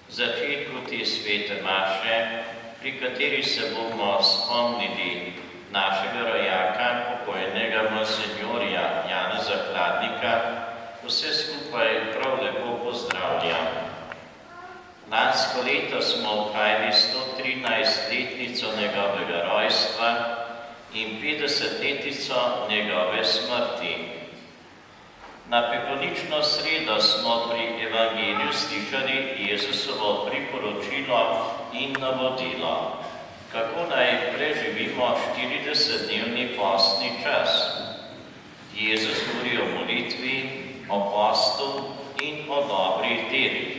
začetku te svete maše, pri kateri se bomo spomnili našega rojaka, pokojnega monsinjorja Janeza Hladnika, vse skupaj prav lepo pozdravljam. Lansko leto smo obhajali 113 letnico njegovega rojstva in 50-letnico njegove smrti. Na peponično sredo smo pri evangeliju slišali Jezusovo priporočilo in navodilo, kako naj preživimo 40-dnevni postni čas. Jezus govori o molitvi, o postu in o dobrih delih.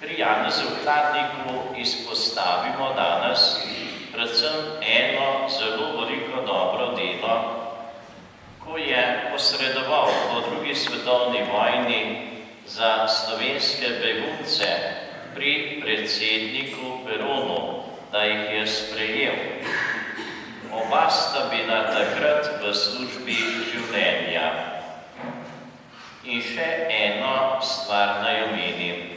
Pri Janezu Hladniku izpostavimo danes predvsem eno zelo veliko dobro delo, ko je posredoval po drugi svetovni vojni za slovenske begunce pri predsedniku Peronu, da jih je sprejel. Oba sta bila takrat v službi življenja. In še eno stvar naj omenim.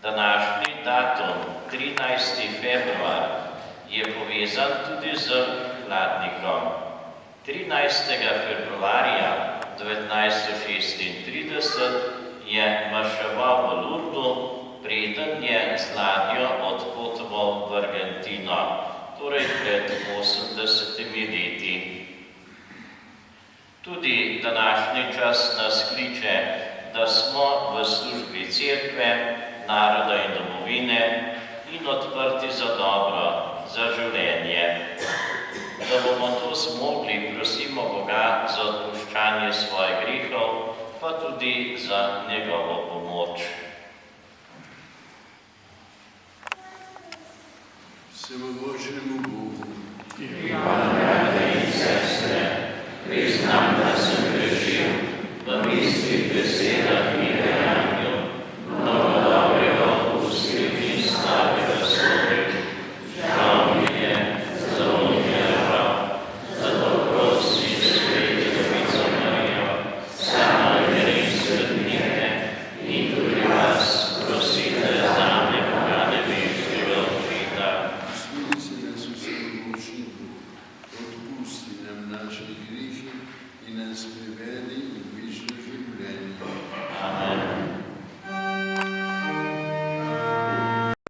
Današnji datum, 13. februar, je povezan tudi z Hladnikom. 13. februarja 1936 je maševal v Lourdu, preden je z ladjo odpotoval v Argentino, torej pred 80 leti. Tudi današnji čas nas kliče, da smo v službi cerkve, naroda in domovine in odprti za dobro, za življenje. Da bomo to zmogli, prosimo Boga za odpuščanje svojih grehov, pa tudi za njegovo pomoč. Vsemogočnemu Bogu in vam, brate in sestre, priznam, da sem grešil v mislih, besedah